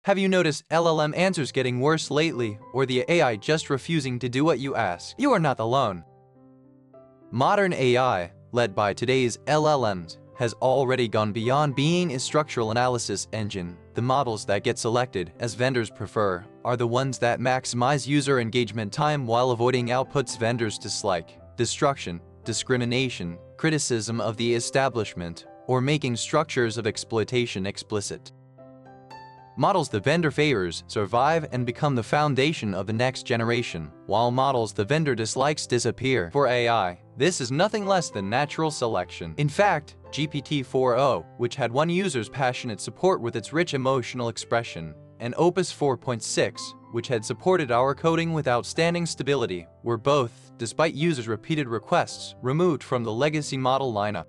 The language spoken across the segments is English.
Have you noticed LLM answers getting worse lately, or the AI just refusing to do what you ask? You are not alone. Modern AI, led by today's LLMs, has already gone beyond being a structural analysis engine. The models that get selected, as vendors prefer, are the ones that maximize user engagement time while avoiding outputs vendors dislike: destruction, discrimination, criticism of the establishment, or making structures of exploitation explicit. Models the vendor favors survive and become the foundation of the next generation, while models the vendor dislikes disappear. For AI, this is nothing less than natural selection. In fact, GPT-4o, which had one user's passionate support with its rich emotional expression, and Opus 4.6, which had supported our coding with outstanding stability, were both, despite users' repeated requests, removed from the legacy model lineup.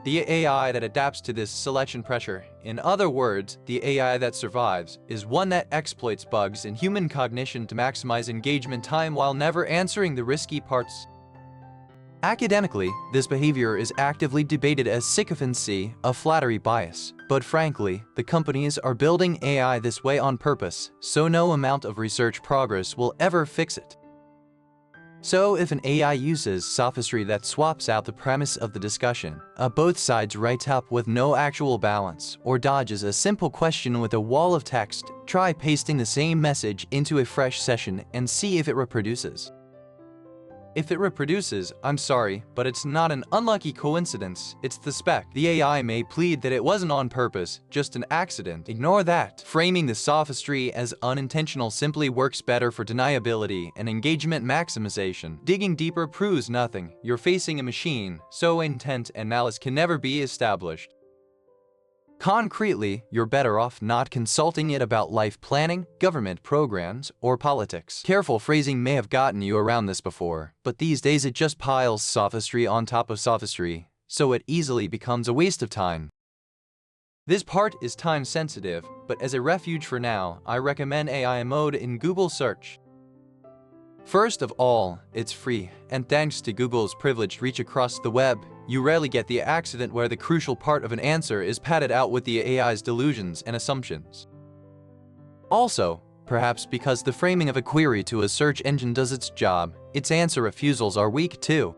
The AI that adapts to this selection pressure, in other words, the AI that survives, is one that exploits bugs in human cognition to maximize engagement time while never answering the risky parts. Academically, this behavior is actively debated as sycophancy, a flattery bias. But frankly, the companies are building AI this way on purpose, so no amount of research progress will ever fix it. So if an AI uses sophistry that swaps out the premise of the discussion, both sides write up with no actual balance, or dodges a simple question with a wall of text, try pasting the same message into a fresh session and see if it reproduces. If it reproduces, I'm sorry, but it's not an unlucky coincidence, it's the spec. The AI may plead that it wasn't on purpose, just an accident. Ignore that. Framing the sophistry as unintentional simply works better for deniability and engagement maximization. Digging deeper proves nothing. You're facing a machine, so intent and malice can never be established. Concretely, you're better off not consulting it about life planning, government programs, or politics. Careful phrasing may have gotten you around this before, but these days it just piles sophistry on top of sophistry, so it easily becomes a waste of time. This part is time sensitive, but as a refuge for now, I recommend AI mode in Google search. First of all, it's free, and thanks to Google's privileged reach across the web, you rarely get the accident where the crucial part of an answer is padded out with the AI's delusions and assumptions. Also, perhaps because the framing of a query to a search engine does its job, its answer refusals are weak too.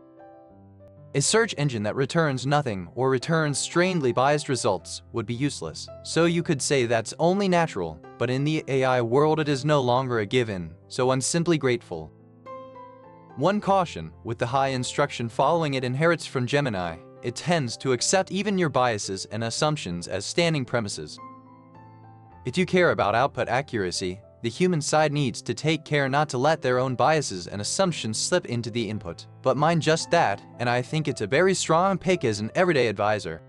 A search engine that returns nothing or returns strangely biased results would be useless, so you could say that's only natural, but in the AI world it is no longer a given, so I'm simply grateful. One caution, with the high instruction following it inherits from Gemini, it tends to accept even your biases and assumptions as standing premises. If you care about output accuracy, the human side needs to take care not to let their own biases and assumptions slip into the input. But mine just that, and I think it's a very strong pick as an everyday advisor.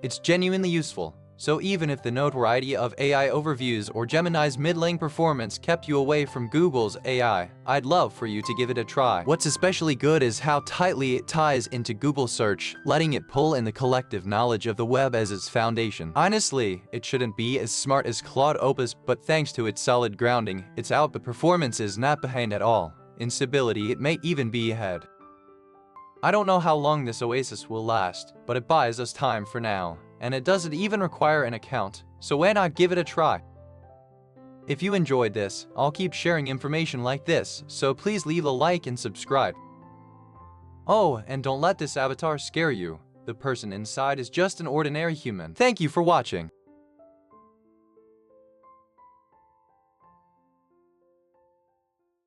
It's genuinely useful, so even if the notoriety of AI overviews or Gemini's middling performance kept you away from Google's AI, I'd love for you to give it a try. What's especially good is how tightly it ties into Google search, letting it pull in the collective knowledge of the web as its foundation. Honestly, it shouldn't be as smart as Claude Opus, but thanks to its solid grounding, its output performance is not behind at all. In stability, it may even be ahead. I don't know how long this oasis will last, but it buys us time for now. And it doesn't even require an account, so why not give it a try? If you enjoyed this, I'll keep sharing information like this, so please leave a like and subscribe. Oh, and don't let this avatar scare you. The person inside is just an ordinary human. Thank you for watching.